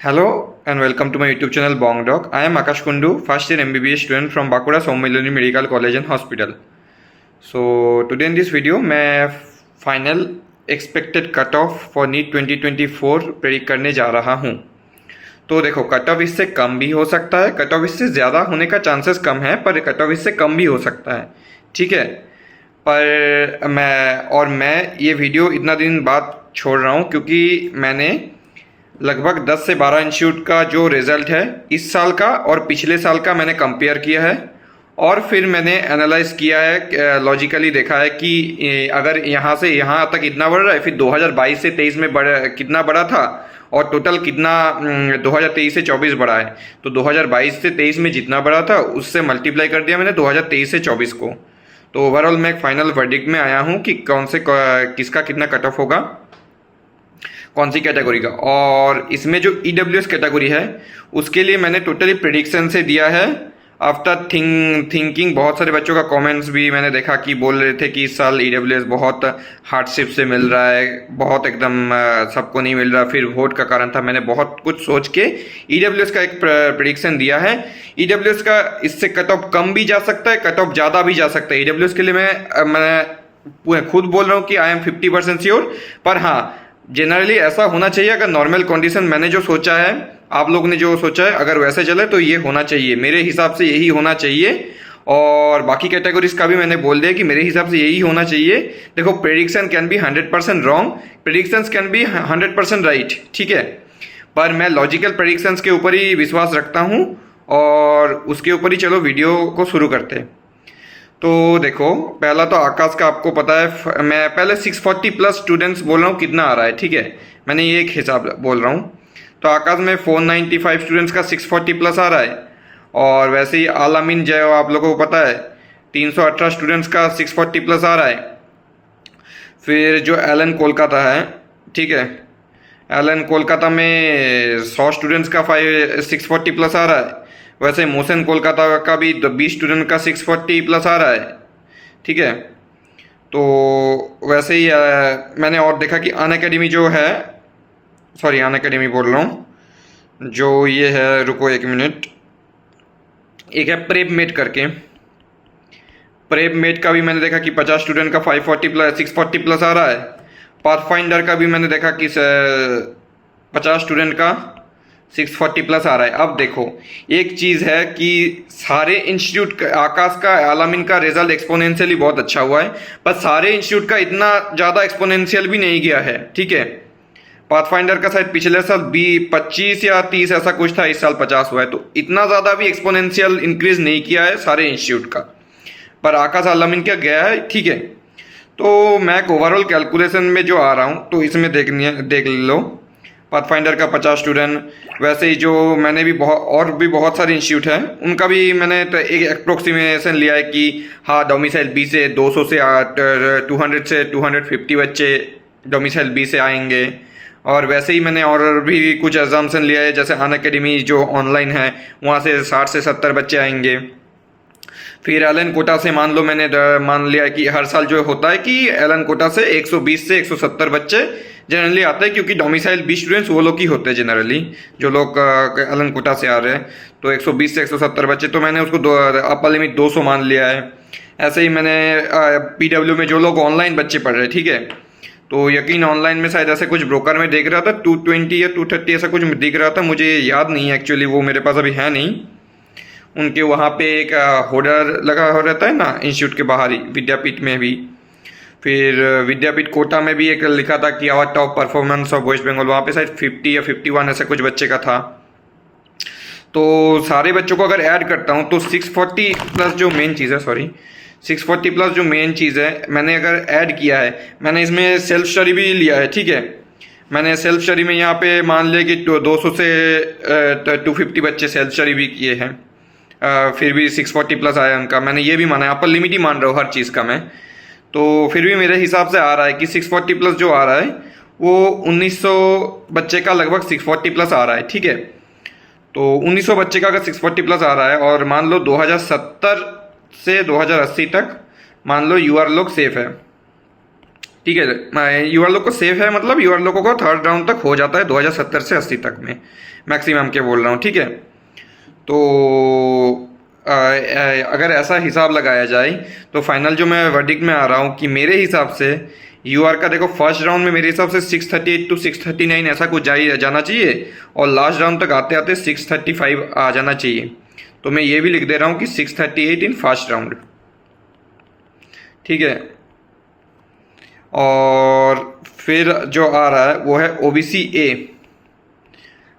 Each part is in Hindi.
Hello and welcome to my YouTube channel Bong Doc. I am Akash Kundu, first year MBBS student from Bankura Sommiluni Medical College and Hospital. So today in this video मैं final expected cut off for NEET 2024 predict करने जा रहा हूँ। तो देखो कट ऑफ इससे कम भी हो सकता है, कट ऑफ इससे ज़्यादा होने का चांसेस कम है, पर कट ऑफ इससे कम भी हो सकता है, ठीक है। पर मैं ये वीडियो इतना दिन बाद छोड़ रहा हूँ क्योंकि मैंने लगभग 10 से 12 इंस्टीट्यूट का जो रिज़ल्ट है इस साल का और पिछले साल का मैंने कंपेयर किया है और फिर मैंने एनालाइज किया है, लॉजिकली देखा है कि अगर यहाँ से यहाँ तक इतना बढ़ रहा है, फिर 2022 से 23 में कितना बढ़ा था और टोटल कितना 2023 से 24 बढ़ा है। तो 2022 से 23 में जितना बढ़ा था उससे मल्टीप्लाई कर दिया मैंने 2023 से 24 को। तो ओवरऑल मैं एक फाइनल वर्डिक्ट में आया हूँ कि किसका कितना कट ऑफ होगा, कौन सी कैटेगरी का। और इसमें जो EWS कैटेगरी है उसके लिए मैंने टोटली प्रेडिक्शन से दिया है आफ्टर थिंकिंग। बहुत सारे बच्चों का कमेंट्स भी मैंने देखा कि बोल रहे थे कि इस साल EWS बहुत हार्डशिप से मिल रहा है, बहुत एकदम सबको नहीं मिल रहा, फिर वोट का कारण था। मैंने बहुत कुछ सोच के EWS का एक प्रेडिक्शन दिया है। EWS का इससे कट ऑफ कम भी जा सकता है, कट ऑफ ज़्यादा भी जा सकता है। EWS के लिए मैं खुद बोल रहा हूँ कि आई एम 50% श्योर, पर हाँ जनरली ऐसा होना चाहिए। अगर नॉर्मल कंडीशन मैंने जो सोचा है, आप लोग ने जो सोचा है, अगर वैसे चले तो ये होना चाहिए, मेरे हिसाब से यही होना चाहिए। और बाकी कैटेगरीज का भी मैंने बोल दिया कि मेरे हिसाब से यही होना चाहिए। देखो prediction can be 100% wrong, predictions can be 100% right, ठीक है। पर मैं लॉजिकल प्रेडिक्शंस के ऊपर ही विश्वास रखता हूँ और उसके ऊपर ही चलो वीडियो को शुरू करते हैं। तो देखो पहला तो आकाश का आपको पता है, मैं पहले 640 प्लस स्टूडेंट्स बोल रहा हूँ कितना आ रहा है, ठीक है। मैंने ये एक हिसाब बोल रहा हूँ। तो आकाश में 495 स्टूडेंट्स का 640 प्लस आ रहा है। और वैसे ही आलामीन जो आप लोगों को पता है 318 स्टूडेंट्स का 640 प्लस आ रहा है। फिर जो एलन कोलकाता है, ठीक है, एलन कोलकाता में 100 स्टूडेंट्स का 640 प्लस आ रहा है। वैसे मोशन कोलकाता का भी 20 स्टूडेंट का 640 प्लस आ रहा है, ठीक है। तो वैसे ही मैंने और देखा कि अनअकैडमी जो है, सॉरी अनअकैडमी बोल रहा हूँ, जो ये है, रुको एक मिनट, एक है प्रेप मेट करके, प्रेप मेट का भी मैंने देखा कि 50 स्टूडेंट का 640 प्लस आ रहा है। पाथफाइंडर का भी मैंने देखा कि 50 स्टूडेंट का 640 प्लस आ रहा है। अब देखो एक चीज़ है कि सारे इंस्टीट्यूट, आकाश का आलामीन का रिजल्ट एक्सपोनेंशियली बहुत अच्छा हुआ है, पर सारे इंस्टीट्यूट का इतना ज़्यादा एक्सपोनेंशियल भी नहीं गया है, ठीक है। पाथफाइंडर का शायद पिछले साल 25 या 30 ऐसा कुछ था, इस साल 50 हुआ है। तो इतना ज़्यादा भी एक्सपोनेंशियल इंक्रीज नहीं किया है सारे इंस्टीट्यूट का, पर आकाश आलामीन क्या गया है, ठीक है। तो मैं ओवरऑल कैलकुलेशन में जो आ रहा हूँ तो इसमें देख लो, पाथफाइंडर का 50 स्टूडेंट, वैसे ही जो मैंने भी बहुत सारे इंस्टीट्यूट हैं उनका भी मैंने तो एक अप्रोक्सीमेशन लिया है कि हाँ डोमिसाइल बी से 200 से 200 से 250 बच्चे डोमिसाइल बी से आएंगे। और वैसे ही मैंने और भी कुछ एग्जाम्सन लिया है, जैसे अनअकैडमी जो ऑनलाइन है वहाँ से 60 से 70 बच्चे आएंगे। फिर एलन कोटा से मान लो मैंने मान लिया कि हर साल जो होता है कि एलन कोटा से 120 से 170 बच्चे जनरली आते हैं, क्योंकि डोमिसाइल बी स्टूडेंट्स वो लोग ही होते हैं जनरली, जो लोग एलन कोटा से आ रहे हैं। तो 120 से 170 बच्चे, तो मैंने उसको अपर लिमिट 200 मान लिया है। ऐसे ही मैंने PW में जो लोग ऑनलाइन बच्चे पढ़ रहे हैं, ठीक है, तो यकीन ऑनलाइन में शायद ऐसे कुछ ब्रोकर में देख रहा था 220 या 230 ऐसा कुछ दिख रहा था, मुझे याद नहीं है एक्चुअली, वो मेरे पास अभी है नहीं। उनके वहाँ पे एक होल्डर लगा हो रहता है ना इंस्टीट्यूट के बाहर ही, विद्यापीठ में भी। फिर विद्यापीठ कोटा में भी एक लिखा था कि our top performance of West Bengal, वहाँ पे शायद 50 या 51 ऐसा कुछ बच्चे का था। तो सारे बच्चों को अगर ऐड करता हूँ तो 640 प्लस जो मेन चीज़ है, 640 प्लस जो मेन चीज़ है मैंने अगर ऐड किया है, मैंने इसमें सेल्फ स्टडी भी लिया है, ठीक है। मैंने सेल्फ स्टडी में यहाँ पे मान लिया कि 200 से 250 बच्चे सेल्फ स्टडी भी किए हैं, फिर भी 640 प्लस आया उनका। मैंने ये भी माना है, अपर लिमिट ही मान रहा हूँ हर चीज़ का मैं, तो फिर भी मेरे हिसाब से आ रहा है कि 640 प्लस जो आ रहा है वो 1900 बच्चे का लगभग 640 प्लस आ रहा है, ठीक है। तो 1900 बच्चे का अगर 640 प्लस आ रहा है और मान लो 2070 से 2080 तक मान लो यूआर लोग सेफ है, ठीक है, यूआर लोग को सेफ है, मतलब यूआर लोगों को थर्ड राउंड तक हो जाता है 2070 से 80 तक में, मैक्सिमम के बोल रहा हूँ। ठीक है, तो अगर ऐसा हिसाब लगाया जाए तो फाइनल जो मैं वर्डिक्ट में आ रहा हूँ कि मेरे हिसाब से यूआर का देखो फर्स्ट राउंड में मेरे हिसाब से 638 to 639 ऐसा कुछ जाना चाहिए, और लास्ट राउंड तक आते आते 635 आ जाना चाहिए। तो मैं ये भी लिख दे रहा हूँ कि 638 इन फर्स्ट राउंड। ठीक है, और फिर जो आ रहा है वो है ओबीसी ए।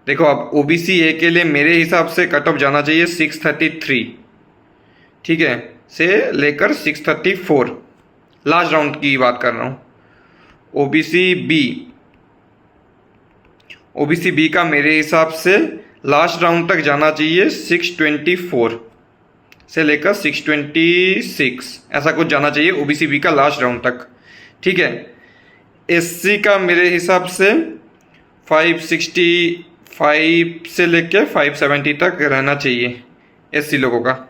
देखो अब ओबीसी ए के लिए मेरे हिसाब से कट ऑफ जाना चाहिए 633, ठीक है, से लेकर 634, लास्ट राउंड की बात कर रहा हूँ। ओबीसी बी का मेरे हिसाब से लास्ट राउंड तक जाना चाहिए 624 से लेकर 626, ऐसा कुछ जाना चाहिए ओबीसी बी का लास्ट राउंड तक। ठीक है, एससी का मेरे हिसाब से 565 से लेकर 570 तक रहना चाहिए एससी लोगों का।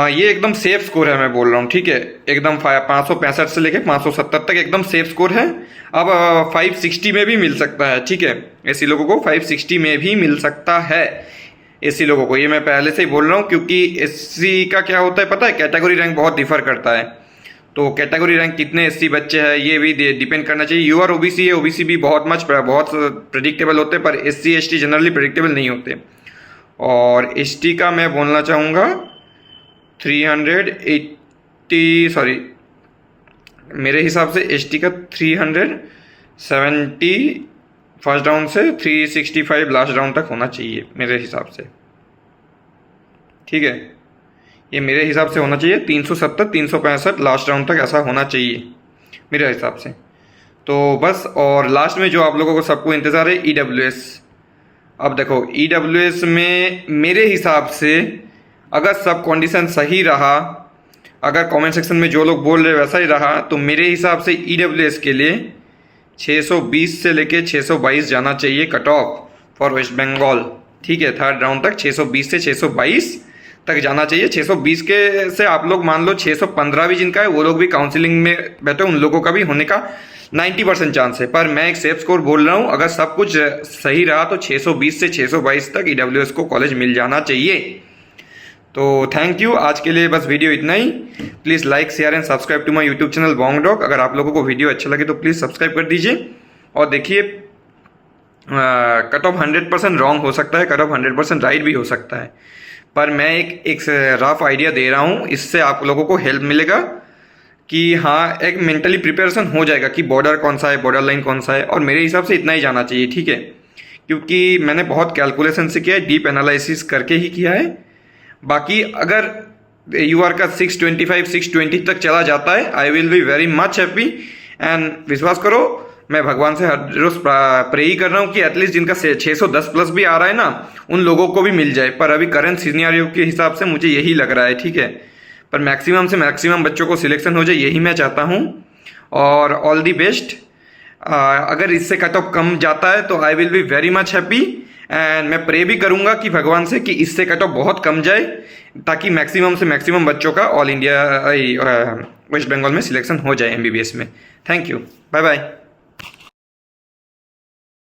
ये एकदम सेफ स्कोर है मैं बोल रहा हूँ। ठीक है, एकदम 565 से लेके 570 तक एकदम सेफ स्कोर है। अब 560 में भी मिल सकता है। ठीक है, एसी लोगों को 560 में भी मिल सकता है, एसी लोगों को, ये मैं पहले से ही बोल रहा हूँ, क्योंकि एससी का क्या होता है पता है, कैटेगरी रैंक बहुत डिफर करता है। तो कैटेगरी रैंक कितने एससी बच्चे हैं ये भी डिपेंड करना चाहिए। यूआर ओबीसी है, ओबीसी भी बहुत प्रेडिक्टेबल होते हैं, पर एससी एसटी जनरली प्रेडिक्टेबल नहीं होते। और एसटी का मैं बोलना चाहूँगा 380, सॉरी, मेरे हिसाब से एसटी का 370 फर्स्ट राउंड से 365 लास्ट राउंड तक होना चाहिए मेरे हिसाब से। ठीक है, ये मेरे हिसाब से होना चाहिए 370 365 लास्ट राउंड तक, ऐसा होना चाहिए मेरे हिसाब से। तो बस, और लास्ट में जो आप लोगों को सबको इंतज़ार है ईडब्ल्यूएस। अब देखो ईडब्ल्यूएस में मेरे हिसाब से अगर सब कंडीशन सही रहा, अगर कमेंट सेक्शन में जो लोग बोल रहे वैसा ही रहा, तो मेरे हिसाब से ईडब्ल्यूएस के लिए 620 से लेके 622 जाना चाहिए cut off for West Bengal. ठीक है, थर्ड राउंड तक 620 से 622 तक जाना चाहिए। 620 के से आप लोग मान लो 615 भी जिनका है वो लोग भी काउंसिलिंग में बैठे, उन लोगों का भी होने का 90% चांस है। पर मैं एक सेफ स्कोर बोल रहा हूँ, अगर सब कुछ सही रहा तो 620 से 622 तक ईडब्ल्यूएस को कॉलेज मिल जाना चाहिए। तो थैंक यू, आज के लिए बस वीडियो इतना ही। Please like share and subscribe to my YouTube channel Bong Dog. अगर आप लोगों को वीडियो अच्छा लगे तो प्लीज़ सब्सक्राइब कर दीजिए। और देखिए, कट ऑफ 100% रॉन्ग हो सकता है, कट ऑफ 100% राइट भी हो सकता है, पर मैं एक रफ आइडिया दे रहा हूँ, इससे आप लोगों को हेल्प मिलेगा कि हाँ एक मेंटली प्रिपरेशन हो जाएगा कि बॉर्डर कौन सा है, बॉर्डर लाइन कौन सा है। और मेरे हिसाब से इतना ही जाना चाहिए। ठीक है, क्योंकि मैंने बहुत कैलकुलेशन से किया है, डीप एनालिसिस करके ही किया है। बाकी अगर यूआर का 625 620 तक चला जाता है, I will be very much happy. And विश्वास करो, मैं भगवान से हर रोज प्रे ही कर रहा हूँ कि एटलीस्ट जिनका 610 प्लस भी आ रहा है ना, उन लोगों को भी मिल जाए। पर अभी करंट सिनेरियो के हिसाब से मुझे यही लग रहा है। ठीक है, पर मैक्सिमम से मैक्सिमम बच्चों को सिलेक्शन हो जाए, यही मैं चाहता हूँ। और ऑल दी बेस्ट। अगर इससे कट ऑफ कम जाता है तो I will be very much happy. And मैं प्रे भी करूंगा कि भगवान से कि इससे कट ऑफ बहुत कम जाए, ताकि मैक्सिमम से मैक्सिमम बच्चों का ऑल इंडिया वेस्ट बंगाल में सिलेक्शन हो जाए एमबीबीएस में। Thank you, bye bye.